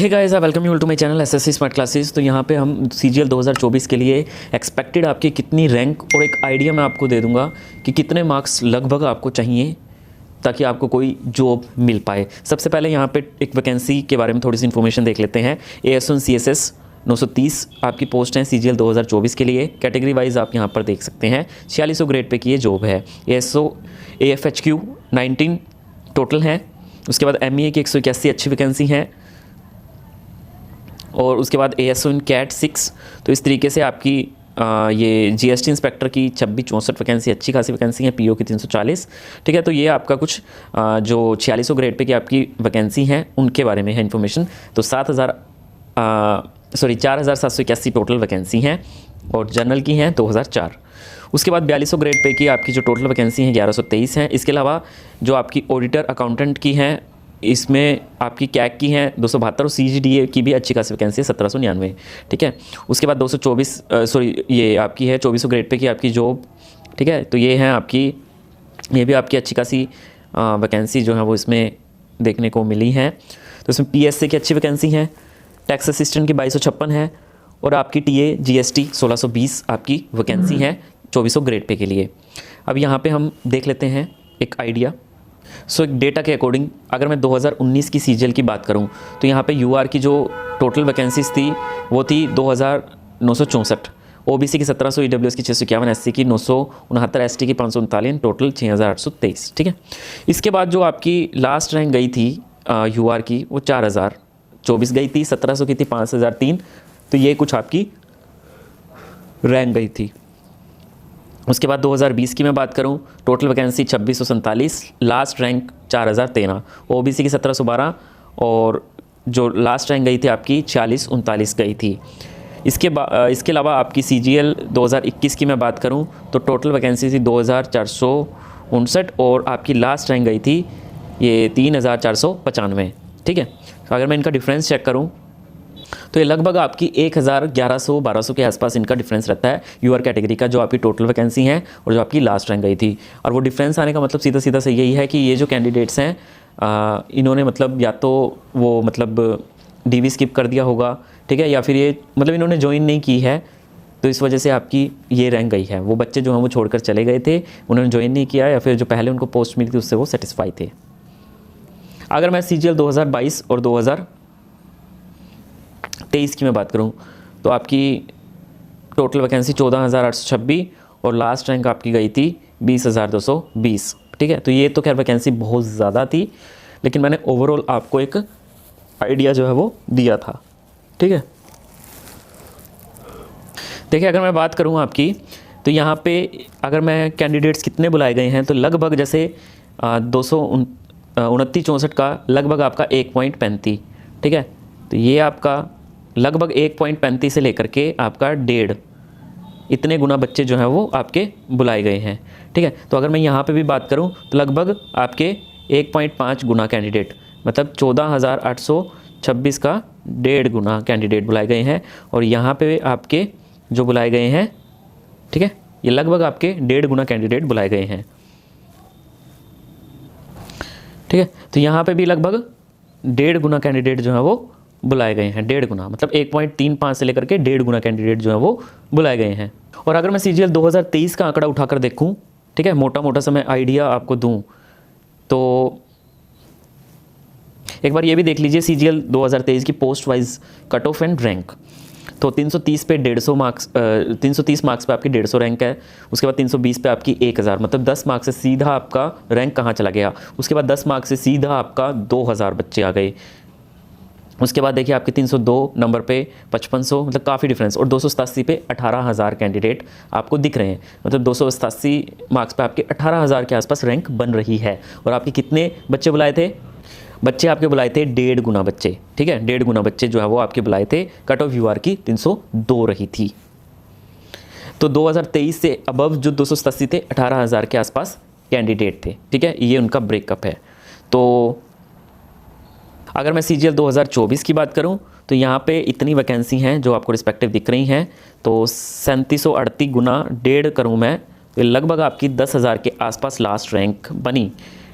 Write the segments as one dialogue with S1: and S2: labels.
S1: Hey guys, welcome you to my channel SSC smart classes. तो यहाँ पे हम सीजीएल 2024 के लिए एक्सपेक्टेड आपकी कितनी रैंक और एक आइडिया मैं आपको दे दूंगा कि कितने मार्क्स लगभग आपको चाहिए ताकि आपको कोई जॉब मिल पाए। सबसे पहले यहाँ पे एक वैकेंसी के बारे में थोड़ी सी इन्फॉर्मेशन देख लेते हैं। AS1 CSS 930 आपकी पोस्ट है सीजीएल 2024 के लिए। कैटेगरी वाइज आप यहाँ पर देख सकते हैं 4600 ग्रेड पे की ये जॉब है। AFHQ 19 टोटल है। उसके बाद MEA की 181 अच्छी वैकेंसी है और उसके बाद AS1 CAT 6। तो इस तरीके से आपकी ये GST इंस्पेक्टर की 2664 वैकेंसी अच्छी खासी वैकेंसी है। PO की 340। ठीक है, तो ये आपका कुछ जो 4600 ग्रेड पे की आपकी वैकेंसी हैं उनके बारे में है इन्फॉर्मेशन। तो 4781 टोटल वैकेंसी हैं और जनरल की हैं 2004। उसके बाद 4200 ग्रेड पे की आपकी जो टोटल वैकेंसी हैं 1123 हैं। इसके अलावा जो आपकी ऑडिटर अकाउंटेंट की हैं इसमें आपकी कैक की हैं 272 और CGDA की भी अच्छी खासी वैकेंसी है 1799। ठीक है, उसके बाद 224 ये आपकी है 2400 ग्रेड पे की आपकी जॉब। ठीक है, तो ये है आपकी, ये भी आपकी अच्छी खासी वैकेंसी जो है वो इसमें देखने को मिली है। तो इसमें PSA की अच्छी वैकेंसी है, टैक्स असिस्टेंट की 2256 है और आपकी TA GST 1620 आपकी वैकेंसी है 2400 ग्रेड पे के लिए। अब यहाँ पे हम देख लेते हैं एक आइडिया। एक डेटा के अकॉर्डिंग अगर मैं 2019 की सीजीएल की बात करूं तो यहाँ पे UR की जो टोटल वैकेंसीज थी वो थी 2964, OBC की 1700, EWS की 651, SC की 969, ST की 539, टोटल 6823। ठीक है, इसके बाद जो आपकी लास्ट रैंक गई थी UR की वो 4024 गई थी, 1700 की थी 5003। तो ये कुछ आपकी रैंक गई थी। उसके बाद 2020 की मैं बात करूं, total vacancy 2647, last rank 4013, OBC की 1712 और जो लास्ट रैंक गई थी आपकी 4639 गई थी। इसके अलावा आपकी CGL 2021 की मैं बात करूं तो टोटल वैकेंसी थी 2459 और आपकी लास्ट रैंक गई थी ये 3495। ठीक है, तो अगर मैं इनका डिफरेंस चेक करूँ तो ये लगभग आपकी 1100-1200 के आसपास इनका डिफरेंस रहता है UR कैटेगरी का, जो आपकी टोटल वैकेंसी हैं और जो आपकी लास्ट रैंक गई थी। और वो डिफरेंस आने का मतलब सीधा सीधा से यही है कि ये जो कैंडिडेट्स हैं इन्होंने मतलब या तो वो मतलब DV स्किप कर दिया होगा, ठीक है, या फिर ये मतलब इन्होंने ज्वाइन नहीं की है, तो इस वजह से आपकी ये रैंक गई है। वो बच्चे जो हैं वो छोड़कर चले गए थे, उन्होंने ज्वाइन नहीं किया या फिर जो पहले उनको पोस्ट मिली थी उससे वो सेटिस्फाई थे। अगर मैं CGL 2022 और 2023 की मैं बात करूं तो आपकी टोटल वैकेंसी 14826 और लास्ट रैंक आपकी गई थी 20220। ठीक है, तो ये तो खैर वैकेंसी बहुत ज़्यादा थी, लेकिन मैंने ओवरऑल आपको एक आइडिया जो है वो दिया था। ठीक है, देखिए अगर मैं बात करूं आपकी तो यहाँ पे अगर मैं कैंडिडेट्स कितने बुलाए गए हैं तो लगभग जैसे 229-64 का लगभग आपका 1.35। ठीक है, तो ये आपका लगभग 1.35 से लेकर के आपका 1.5 इतने गुना बच्चे जो हैं वो आपके बुलाए गए हैं। ठीक है, तो अगर मैं यहाँ पे भी बात करूँ तो लगभग आपके 1.5 गुना कैंडिडेट, मतलब 14826 का 1.5 गुना कैंडिडेट बुलाए गए हैं। और यहाँ पे आपके जो बुलाए गए हैं, ठीक है, ये लगभग आपके 1.5 गुना कैंडिडेट बुलाए गए हैं। ठीक है, तो यहाँ पे भी लगभग 1.5 गुना कैंडिडेट जो है वो बुलाए गए हैं। 1.5 गुना मतलब 1.35 से लेकर के 1.5 गुना कैंडिडेट जो है वो बुलाए गए हैं। और अगर मैं CGL 2023 का आंकड़ा उठाकर देखूं, ठीक है, मोटा मोटा सा मैं आइडिया आपको दूं तो एक बार ये भी देख लीजिए CGL 2023 की post wise cut off and rank. तो 330 पे 150 मार्क्स 330 मार्क्स पे आपकी 150 रैंक है। उसके बाद 320 पे आपकी 1000, मतलब 10 मार्क्स से सीधा आपका रैंक कहाँ चला गया। उसके बाद 10 मार्क्स से सीधा आपका 2000 बच्चे आ गए। उसके बाद देखिए आपके 302 नंबर पे 5500, मतलब काफ़ी डिफरेंस। और 287 पे 18000 कैंडिडेट आपको दिख रहे हैं, मतलब 287 मार्क्स पे आपके 18000 के आसपास रैंक बन रही है। और आपके कितने बच्चे बुलाए थे? बच्चे आपके बुलाए थे 1.5 गुना बच्चे। ठीक है, 1.5 गुना बच्चे जो है वो आपके बुलाए थे। कट ऑफ UR की 302 रही थी। तो 2023 से अबव जो 287 थे 18000 के आसपास कैंडिडेट थे। ठीक है, ये उनका ब्रेकअप है। तो अगर मैं CGL 2024 की बात करूं तो यहाँ पे इतनी वैकेंसी हैं जो आपको रिस्पेक्टिव दिख रही हैं। तो 3738 गुना 1.5 करूँ मैं तो लगभग आपकी 10,000 के आसपास लास्ट रैंक बनी।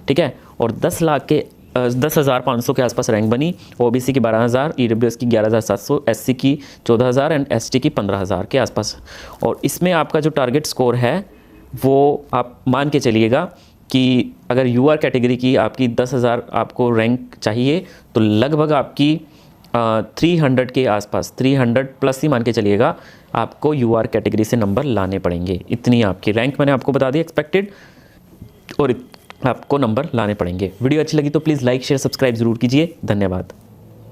S1: ठीक है, और 10 लाख के 10,500 के आसपास रैंक बनी। ओबीसी की 12,000, ईडब्ल्यूएस की 11,700, एससी की 14,000 एंड एसटी की 15,000 के आसपास। और इसमें आपका जो टारगेट स्कोर है वो आप मान के चलिएगा कि अगर यूआर कैटेगरी की आपकी 10,000 आपको रैंक चाहिए तो लगभग आपकी 300 के आसपास, 300 प्लस ही मान के चलिएगा, आपको यूआर कैटेगरी से नंबर लाने पड़ेंगे। इतनी आपकी रैंक मैंने आपको बता दी एक्सपेक्टेड, और आपको नंबर लाने पड़ेंगे। वीडियो अच्छी लगी तो प्लीज़ लाइक शेयर सब्सक्राइब ज़रूर कीजिए। धन्यवाद।